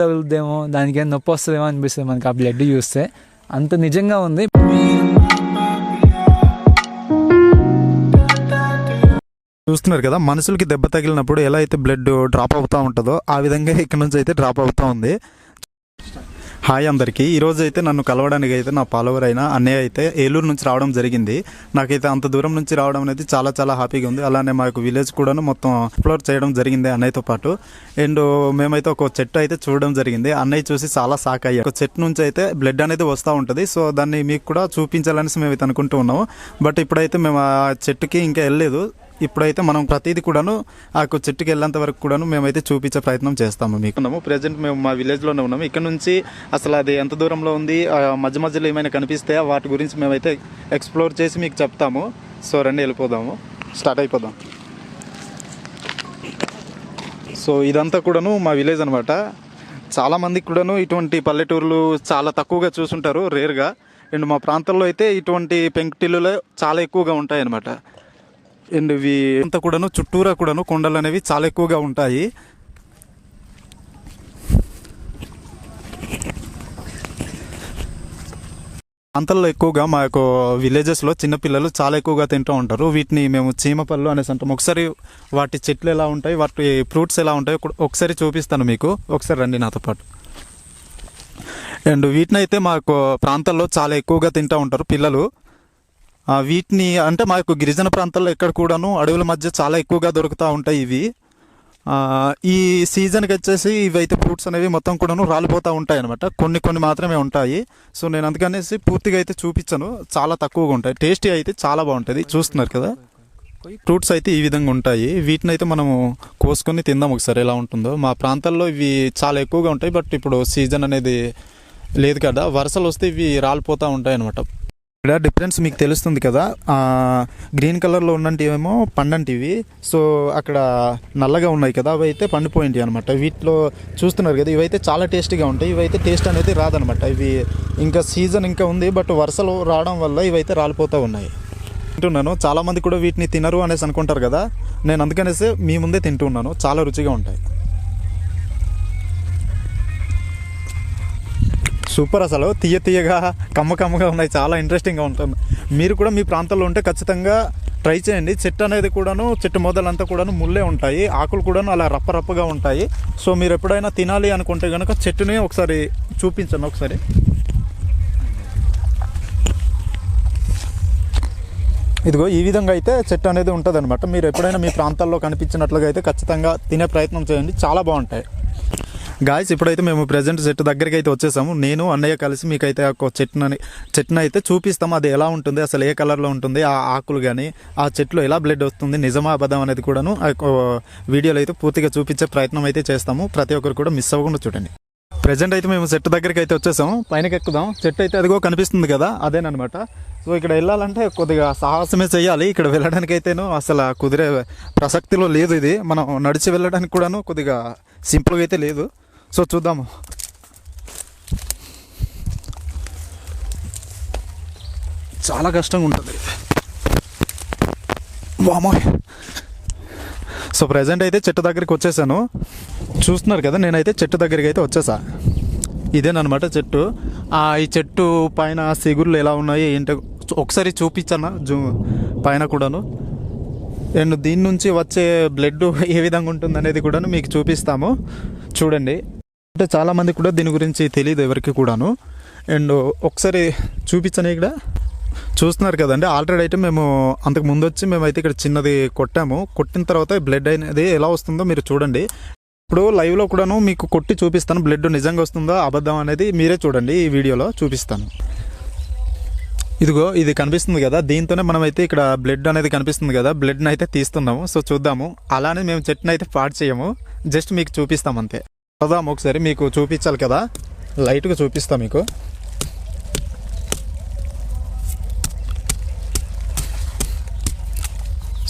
తగులుద్దేమో, దానికి ఏం నొప్పి వస్తుందేమో అనిపిస్తుంది మనకి ఆ బ్లడ్ చూస్తే. అంత నిజంగా ఉంది. చూస్తున్నారు కదా, మనుషులకి దెబ్బ తగిలినప్పుడు ఎలా అయితే బ్లడ్ డ్రాప్ అవుతూ ఉంటుందో ఆ విధంగా ఇక్కడ నుంచి అయితే డ్రాప్ అవుతూ ఉంది. హాయ్ అందరికీ. ఈరోజు అయితే నన్ను కలవడానికి అయితే నా ఫాలోవర్ అయిన అన్నయ్య అయితే ఏలూరు నుంచి రావడం జరిగింది. నాకైతే అంత దూరం నుంచి రావడం అనేది చాలా చాలా హ్యాపీగా ఉంది. అలానే మాకు విలేజ్ కూడాను మొత్తం ఎక్స్ప్లోర్ చేయడం జరిగింది అన్నయ్యతో పాటు. అండ్ మేమైతే ఒక చెట్టు అయితే చూడడం జరిగింది. అన్నయ్య చూసి చాలా షాక్ అయ్యాం. ఒక చెట్టు నుంచి అయితే బ్లడ్ అనేది వస్తూ ఉంటుంది. సో దాన్ని మీకు కూడా చూపించాలనేసి మేమైతే అనుకుంటూ ఉన్నాము. బట్ ఇప్పుడైతే మేము ఆ చెట్టుకి ఇంకా వెళ్ళలేదు. ఇప్పుడైతే మనం ప్రతిదీ కూడాను ఆ చెట్టుకి వెళ్ళేంత వరకు కూడాను మేమైతే చూపించే ప్రయత్నం చేస్తాము మీకు. ప్రెజెంట్ మేము మా విలేజ్లోనే ఉన్నాము. ఇక్కడ నుంచి అసలు అది ఎంత దూరంలో ఉంది, మధ్య మధ్యలో ఏమైనా కనిపిస్తే వాటి గురించి మేమైతే ఎక్స్ప్లోర్ చేసి మీకు చెప్తాము. సో రండి వెళ్ళిపోదాము, స్టార్ట్ అయిపోదాం. సో ఇదంతా కూడాను మా విలేజ్ అనమాట. చాలామందికి కూడాను ఇటువంటి పల్లెటూర్లు చాలా తక్కువగా చూసుంటారు, రేర్గా. అండ్ మా ప్రాంతంలో అయితే ఇటువంటి పెంకుటిల్లులే చాలా ఎక్కువగా ఉంటాయి అన్నమాట. అండ్ ఇవి అంతా కూడాను చుట్టూరా కూడాను కొండలు అనేవి చాలా ఎక్కువగా ఉంటాయి. ప్రాంతాల్లో ఎక్కువగా మా యొక్క విలేజెస్లో చిన్నపిల్లలు చాలా ఎక్కువగా తింటూ ఉంటారు. వీటిని మేము చీమపళ్ళు అనేసి అంటాం. ఒకసారి వాటి చెట్లు ఎలా ఉంటాయి, వాటి ఫ్రూట్స్ ఎలా ఉంటాయి ఒకసారి చూపిస్తాను మీకు. ఒకసారి రండి నాతో పాటు. అండ్ వీటిని అయితే మా యొక్క ప్రాంతాల్లో చాలా ఎక్కువగా తింటూ ఉంటారు పిల్లలు. వీటిని అంటే మా యొక్క గిరిజన ప్రాంతాల్లో ఎక్కడ కూడాను అడవుల మధ్య చాలా ఎక్కువగా దొరుకుతూ ఉంటాయి ఇవి. ఈ సీజన్కి వచ్చేసి ఇవైతే ఫ్రూట్స్ అనేవి మొత్తం కూడాను రాలిపోతూ ఉంటాయి అనమాట. కొన్ని మాత్రమే ఉంటాయి. సో నేను అందుకనేసి పూర్తిగా అయితే చూపించను, చాలా తక్కువగా ఉంటాయి. టేస్టీ అయితే చాలా బాగుంటుంది. చూస్తున్నారు కదా, ఫ్రూట్స్ అయితే ఈ విధంగా ఉంటాయి. వీటిని అయితే మనము కోసుకొని తిందాం ఒకసారి ఎలా ఉంటుందో. మా ప్రాంతాల్లో ఇవి చాలా ఎక్కువగా ఉంటాయి. బట్ ఇప్పుడు సీజన్ అనేది లేదు కదా, వర్షాలు వస్తే ఇవి రాలిపోతూ ఉంటాయి అనమాట. ఇక్కడ డిఫరెన్స్ మీకు తెలుస్తుంది కదా, గ్రీన్ కలర్లో ఉన్నంటివేమో పండంటివి. సో అక్కడ నల్లగా ఉన్నాయి కదా, అవి అయితే పండిపోయింటి అనమాట. వీటిలో చూస్తున్నారు కదా, ఇవైతే చాలా టేస్టీగా ఉంటాయి. ఇవైతే టేస్ట్ అనేది రాదనమాట. ఇవి ఇంకా సీజన్ ఇంకా ఉంది, బట్ వర్షాలు రావడం వల్ల ఇవైతే రాలిపోతూ ఉన్నాయి. తింటున్నాను. చాలామంది కూడా వీటిని తినరు అనేసి అనుకుంటారు కదా, నేను అందుకనేసి మీ ముందే తింటున్నాను. చాలా రుచిగా ఉంటాయి. సూపర్, అసలు తీయగా కమ్మగా ఉన్నాయి. చాలా ఇంట్రెస్టింగ్గా ఉంటుంది. మీరు కూడా మీ ప్రాంతంలో ఉంటే ఖచ్చితంగా ట్రై చేయండి. చెట్టు అనేది కూడాను, చెట్టు మొదలంతా కూడాను ముళ్ళే ఉంటాయి. ఆకులు కూడాను అలా రప్పగా ఉంటాయి. సో మీరు ఎప్పుడైనా తినాలి అనుకుంటే కనుక చెట్టుని ఒకసారి చూపించండి. ఒకసారి ఇదిగో ఈ విధంగా అయితే చెట్టు అనేది ఉంటుంది అనమాట. మీరు ఎప్పుడైనా మీ ప్రాంతాల్లో కనిపించినట్లుగా అయితే ఖచ్చితంగా తినే ప్రయత్నం చేయండి, చాలా బాగుంటాయి. గాయస్ ఇప్పుడైతే మేము ప్రజెంట్ చెట్టు దగ్గరికి అయితే వచ్చేసాము. నేను అన్నయ్య కలిసి మీకైతే ఒక చెట్టును అయితే చూపిస్తాము. అది ఎలా ఉంటుంది, అసలు ఏ కలర్లో ఉంటుంది, ఆ ఆకులు కానీ ఆ చెట్లు ఎలా బ్లడ్ వస్తుంది, నిజమా అబద్ధం అనేది కూడాను ఆ వీడియోలో అయితే పూర్తిగా చూపించే ప్రయత్నం అయితే చేస్తాము. ప్రతి ఒక్కరు కూడా మిస్ అవ్వకుండా చూడండి. ప్రజెంట్ అయితే మేము చెట్టు దగ్గరికి అయితే వచ్చేసాము. పైనకి ఎక్కుదాం. చెట్టు అయితే అదిగో కనిపిస్తుంది కదా, అదేనమాట. సో ఇక్కడ వెళ్ళాలంటే కొద్దిగా సాహసమే చేయాలి. ఇక్కడ వెళ్ళడానికి అయితేనూ అసలు కుదిరే ప్రసక్తిలో లేదు. ఇది మనం నడిచి వెళ్ళడానికి కూడాను కొద్దిగా సింపుల్గా అయితే లేదు. సో చూద్దాము. చాలా కష్టంగా ఉంటుంది. వామో. సో ప్రజెంట్ అయితే చెట్టు దగ్గరికి వచ్చేసాను. చూస్తున్నారు కదా, నేనైతే చెట్టు దగ్గరికి అయితే వచ్చేసా. ఇదేనమాట చెట్టు. ఈ చెట్టు పైన సిగుర్లు ఎలా ఉన్నాయి ఏంటో ఒకసారి చూపించాను పైన కూడాను. అండ్ దీని నుంచి వచ్చే బ్లడ్ ఏ విధంగా ఉంటుంది అనేది కూడాను మీకు చూపిస్తాము, చూడండి. అంటే చాలామంది కూడా దీని గురించి తెలియదు ఎవరికి కూడాను. అండ్ ఒకసారి చూపించాను. ఇక్కడ చూస్తున్నారు కదండి, ఆల్రెడీ అయితే మేము అంతకు ముందు వచ్చి మేమైతే ఇక్కడ చిన్నది కొట్టాము. కొట్టిన తర్వాత బ్లడ్ అనేది ఎలా వస్తుందో మీరు చూడండి. ఇప్పుడు లైవ్లో కూడాను మీకు కొట్టి చూపిస్తాను. బ్లడ్ నిజంగా వస్తుందో అబద్ధం అనేది మీరే చూడండి, ఈ వీడియోలో చూపిస్తాను. ఇదిగో ఇది కనిపిస్తుంది కదా, దీంతోనే మనమైతే ఇక్కడ బ్లడ్ అనేది కనిపిస్తుంది కదా, బ్లడ్ని అయితే తీస్తున్నాము. సో చూద్దాము. అలానే మేము చెట్టుని అయితే పాడు చేయము, జస్ట్ మీకు చూపిస్తాం అంతే. చూద్దాము ఒకసారి, మీకు చూపించాలి కదా, లైట్గా చూపిస్తాం మీకు.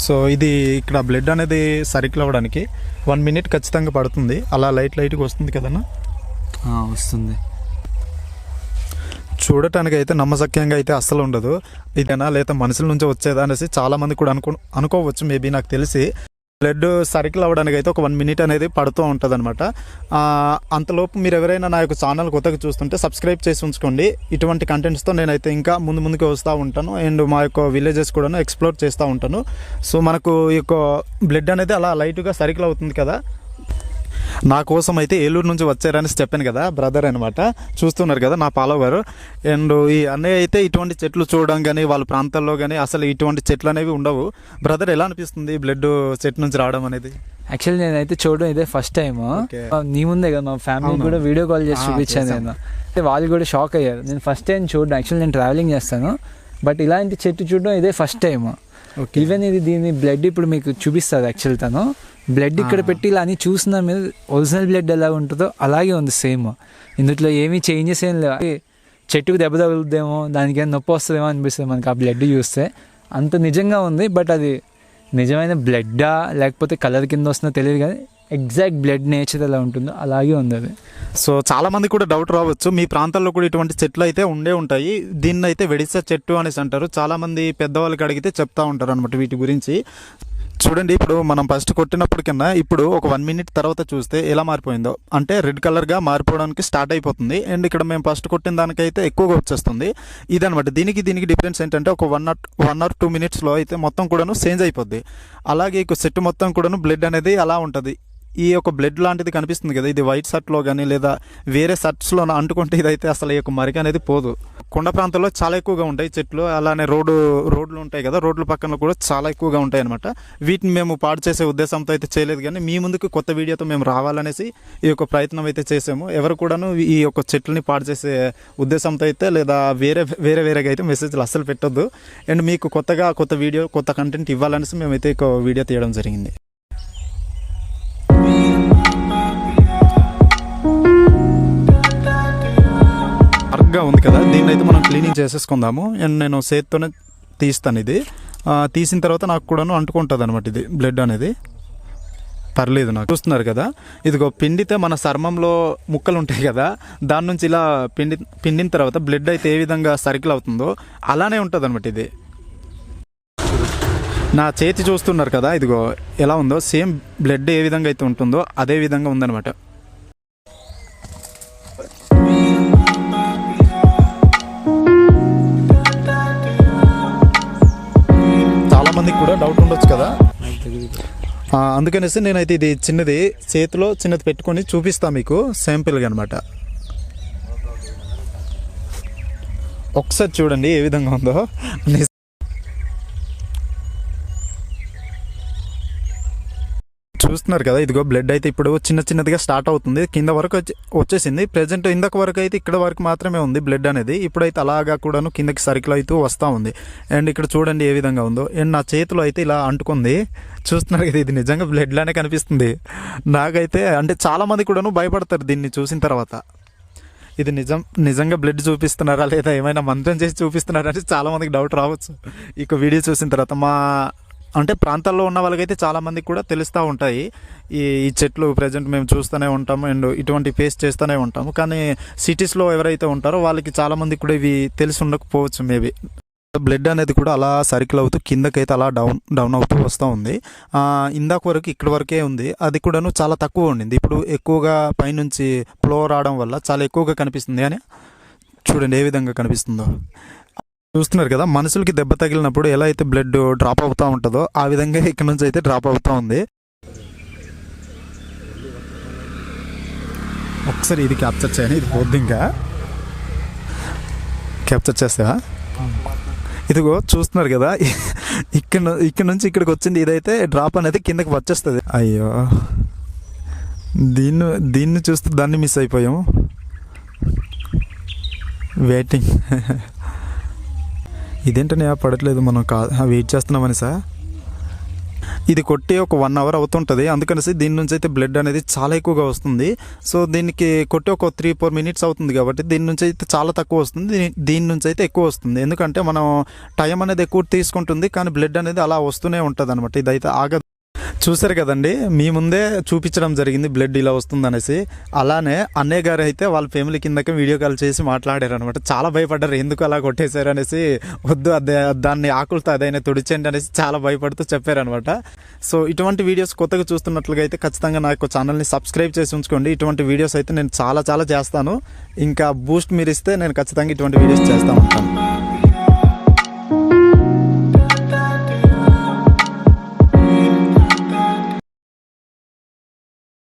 సో ఇది ఇక్కడ బ్లడ్ అనేది సర్కిల్ అవ్వడానికి 1 minute ఖచ్చితంగా పడుతుంది. అలా లైట్గా వస్తుంది కదన్నా, వస్తుంది. చూడటానికి అయితే నమ్మశక్యంగా అయితే అస్సలు ఉండదు. ఇదేనా లేదా మనుషుల నుంచి వచ్చేదా అనేసి చాలామంది కూడా అనుకోవచ్చు మేబీ, నాకు తెలిసి. బ్లడ్ సర్కిల్ అవ్వడానికి అయితే ఒక 1 మినిట్ అనేది పడుతూ ఉంటుంది అనమాట. అంతలోపు మీరు ఎవరైనా నా యొక్క ఛానల్ కొత్తగా చూస్తుంటే సబ్స్క్రైబ్ చేసి ఉంచుకోండి. ఇటువంటి కంటెంట్స్తో నేనైతే ఇంకా ముందుకు వస్తూ ఉంటాను అండ్ మా యొక్క విలేజెస్ కూడా ఎక్స్ప్లోర్ చేస్తూ ఉంటాను. సో మనకు ఈ యొక్క బ్లడ్ అనేది అలా లైట్గా సర్కిల్ అవుతుంది కదా. నా కోసం అయితే ఏలూరు నుంచి వచ్చారని చెప్పాను కదా, బ్రదర్ అనమాట. చూస్తున్నారు కదా నా ఫాలోవర్. అండ్ ఈ అన్నయ్య అయితే ఇటువంటి చెట్లు చూడడం కానీ వాళ్ళ ప్రాంతాల్లో కానీ అసలు ఇటువంటి చెట్లు అనేవి ఉండవు. బ్రదర్, ఎలా అనిపిస్తుంది బ్లడ్ చెట్టు నుంచి రావడం అనేది? యాక్చువల్లీ నేనైతే చూడడం ఇదే ఫస్ట్ టైం. నీ ముందే కదా మా ఫ్యామిలీ కూడా వీడియో కాల్ చేసి చూపించాను నేను. వాళ్ళు కూడా షాక్ అయ్యారు. నేను ఫస్ట్ టైం చూడడం, యాక్చువల్లీ నేను ట్రావెలింగ్ చేస్తాను బట్ ఇలాంటి చెట్టు చూడడం ఇదే ఫస్ట్ టైం. ఈవెన్ ఇది దీని బ్లడ్ ఇప్పుడు మీకు చూపిస్తుంది. యాక్చువల్ తను బ్లడ్ ఇక్కడ పెట్టి ఇలా అని చూసిన మీద ఒరిజినల్ బ్లడ్ ఎలా ఉంటుందో అలాగే ఉంది సేమ్. ఇందులో ఏమీ చేంజెస్ ఏం లేవు. చెట్టుకు దెబ్బ తగులుద్దేమో, దానికి ఏమైనా నొప్పి వస్తుందేమో అనిపిస్తుంది మనకి ఆ బ్లడ్ చూస్తే. అంత నిజంగా ఉంది. బట్ అది నిజమైన బ్లడ్డా లేకపోతే కలర్ కింద వస్తుందో తెలియదు కానీ ఎగ్జాక్ట్ బ్లడ్ నేచర్ ఎలా ఉంటుందో అలాగే ఉంది అది. సో చాలా మంది కూడా డౌట్ రావచ్చు, మీ ప్రాంతాల్లో కూడా ఇటువంటి చెట్లు అయితే ఉంటాయి. దీన్ని అయితే వెడిస చెట్టు అనేసి అంటారు. చాలా మంది పెద్దవాళ్ళకి అడిగితే చెప్తా ఉంటారు అనమాట వీటి గురించి. చూడండి, ఇప్పుడు మనం ఫస్ట్ కొట్టినప్పటికన్నా ఇప్పుడు ఒక 1 మినిట్ తర్వాత చూస్తే ఎలా మారిపోయిందో, అంటే రెడ్ కలర్గా మారిపోవడానికి స్టార్ట్ అయిపోతుంది. అండ్ ఇక్కడ మేము ఫస్ట్ కొట్టిన దానికైతే ఎక్కువగా వచ్చేస్తుంది. ఇదనమాట. దీనికి డిఫరెన్స్ ఏంటంటే ఒక 1 or 2 మినిట్స్లో అయితే మొత్తం కూడాను చేంజ్ అయిపోద్ది. అలాగే ఇక సెట్ మొత్తం కూడాను బ్లడ్ అనేది అలా ఉంటుంది. ఈ యొక్క బ్లడ్ లాంటిది కనిపిస్తుంది కదా, ఇది వైట్ షర్ట్లో కానీ లేదా వేరే షర్ట్స్లో అంటుకుంటే ఇదైతే అసలు ఈ యొక్క మరిక అనేది పోదు. కొండ ప్రాంతాల్లో చాలా ఎక్కువగా ఉంటాయి చెట్లు. అలానే రోడ్లు ఉంటాయి కదా, రోడ్ల పక్కన కూడా చాలా ఎక్కువగా ఉంటాయి అనమాట. వీటిని మేము పాడు చేసే ఉద్దేశంతో అయితే చేయలేదు, కానీ మీ ముందుకు కొత్త వీడియోతో మేము రావాలనేసి ఈ యొక్క ప్రయత్నం అయితే చేసాము. ఎవరు కూడాను ఈ యొక్క చెట్లని పాడు చేసే ఉద్దేశంతో అయితే లేదా వేరేగా అయితే మెసేజ్లు అస్సలు పెట్టొద్దు. అండ్ మీకు కొత్త వీడియో కొత్త కంటెంట్ ఇవ్వాలనేసి మేమైతే ఒక వీడియో తీయడం జరిగింది. గా ఉంది కదా, దీన్ని అయితే మనం క్లీనింగ్ చేసేసుకుందాము. అండ్ నేను చేత్తోనే తీస్తాను. ఇది తీసిన తర్వాత నాకు కూడాను అంటుకుంటుంది అనమాట ఇది బ్లడ్ అనేది. పర్లేదు నాకు. చూస్తున్నారు కదా, ఇదిగో పిండితే మన చర్మంలో ముక్కలు ఉంటాయి కదా, దాని నుంచి ఇలా పిండిన తర్వాత బ్లడ్ అయితే ఏ విధంగా సర్కిల్ అవుతుందో అలానే ఉంటుంది అనమాట ఇది. నా చేతి చూస్తున్నారు కదా, ఇదిగో ఎలా ఉందో సేమ్ బ్లడ్ ఏ విధంగా అయితే ఉంటుందో అదే విధంగా ఉందన్నమాట. చాలా మందికి కూడా డౌట్ ఉండొచ్చు కదా, అందుకనేసి నేనైతే ఇది చిన్నది చేతిలో చిన్నది పెట్టుకొని చూపిస్తాను మీకు శాంపిల్గా అనమాట. ఒకసారి చూడండి ఏ విధంగా ఉందో. చూస్తున్నారు కదా, ఇదిగో బ్లడ్ అయితే ఇప్పుడు చిన్నదిగా స్టార్ట్ అవుతుంది. కింద వరకు వచ్చేసింది. ప్రెజెంట్ ఇందాక వరకు అయితే ఇక్కడ వరకు మాత్రమే ఉంది బ్లడ్ అనేది. ఇప్పుడైతే అలాగా కూడాను కిందకి సర్కిల్ అవుతూ వస్తూ ఉంది. అండ్ ఇక్కడ చూడండి ఏ విధంగా ఉందో. అండ్ నా చేతిలో అయితే ఇలా అంటుకుంది. చూస్తున్నారు కదా, ఇది నిజంగా బ్లడ్ లానే కనిపిస్తుంది నాకైతే. అంటే చాలా మంది కూడాను భయపడతారు దీన్ని చూసిన తర్వాత. ఇది నిజంగా బ్లడ్ చూపిస్తున్నారా లేదా ఏమైనా మంత్రం చేసి చూపిస్తున్నారా అంటే చాలా మందికి డౌట్ రావచ్చు ఇక వీడియో చూసిన తర్వాత. అంటే ప్రాంతాల్లో ఉన్న వాళ్ళకైతే చాలా మందికి కూడా తెలుస్తూ ఉంటాయి ఈ చెట్లు ప్రజెంట్ మేము చూస్తూనే ఉంటాము అండ్ ఇటువంటి ఫేస్ చేస్తూనే ఉంటాము. కానీ సిటీస్లో ఎవరైతే ఉంటారో వాళ్ళకి చాలా మందికి కూడా ఇవి తెలిసి ఉండకపోవచ్చు మేబీ. బ్లడ్ అనేది కూడా అలా సర్కిల్ అవుతూ కిందకైతే అలా డౌన్ అవుతూ వస్తూ ఉంది. ఇందాక వరకు ఇక్కడ వరకే ఉంది, అది కూడాను చాలా తక్కువ ఉండింది. ఇప్పుడు ఎక్కువగా పైనుంచి ఫ్లో రావడం వల్ల చాలా ఎక్కువగా కనిపిస్తుంది. అని చూడండి ఏ విధంగా కనిపిస్తుందో. చూస్తున్నారు కదా, మనుషులకి దెబ్బ తగిలినప్పుడు ఎలా అయితే బ్లడ్ డ్రాప్ అవుతూ ఉంటుందో ఆ విధంగా ఇక్కడ నుంచి అయితే డ్రాప్ అవుతూ ఉంది. ఒకసారి ఇది క్యాప్చర్ చేయని, ఇది పోద్ది. ఇంకా క్యాప్చర్ చేస్తావా? ఇదిగో చూస్తున్నారు కదా, ఇక్కడ నుంచి ఇక్కడికి వచ్చింది. ఇదైతే డ్రాప్ అనేది కిందకి వచ్చేస్తుంది. అయ్యో, దీన్ని చూస్తూ దాన్ని మిస్ అయిపోయాము. వెయిటింగ్. ఇదేంటనే పడట్లేదు, మనం వెయిట్ చేస్తున్నామని సార్. ఇది కొట్టి ఒక 1 hour అవుతుంటుంది. అందుకనేసి దీని నుంచి అయితే బ్లడ్ అనేది చాలా ఎక్కువగా వస్తుంది. సో దీనికి కొట్టి ఒక 3-4 minutes అవుతుంది కాబట్టి దీని నుంచి అయితే చాలా తక్కువ వస్తుంది. దీని నుంచి అయితే ఎక్కువ వస్తుంది. ఎందుకంటే మనం టైం అనేది ఎక్కువ తీసుకుంటుంది, కానీ బ్లడ్ అనేది అలా వస్తూనే ఉంటుంది అనమాట. ఇదైతే ఆగదు. చూసారు కదండి, మీ ముందే చూపించడం జరిగింది బ్లడ్ ఇలా వస్తుంది అనేసి. అలానే అన్నయ్య గారు అయితే వాళ్ళ ఫ్యామిలీ కిందకి వీడియో కాల్ చేసి మాట్లాడారు అనమాట. చాలా భయపడ్డారు, ఎందుకు అలా కొట్టేశారు అనేసి. వద్దు దాన్ని ఆకులతో అదైనా తుడిచండి అనేసి చాలా భయపడుతూ చెప్పారనమాట. సో ఇటువంటి వీడియోస్ కొత్తగా చూస్తున్నట్లుగా అయితే ఖచ్చితంగా నాకు ఛానల్ని సబ్స్క్రైబ్ చేసి ఉంచుకోండి. ఇటువంటి వీడియోస్ అయితే నేను చాలా చేస్తాను. ఇంకా బూస్ట్ మీరు ఇస్తే నేను ఖచ్చితంగా ఇటువంటి వీడియోస్ చేస్తూ ఉంటాను.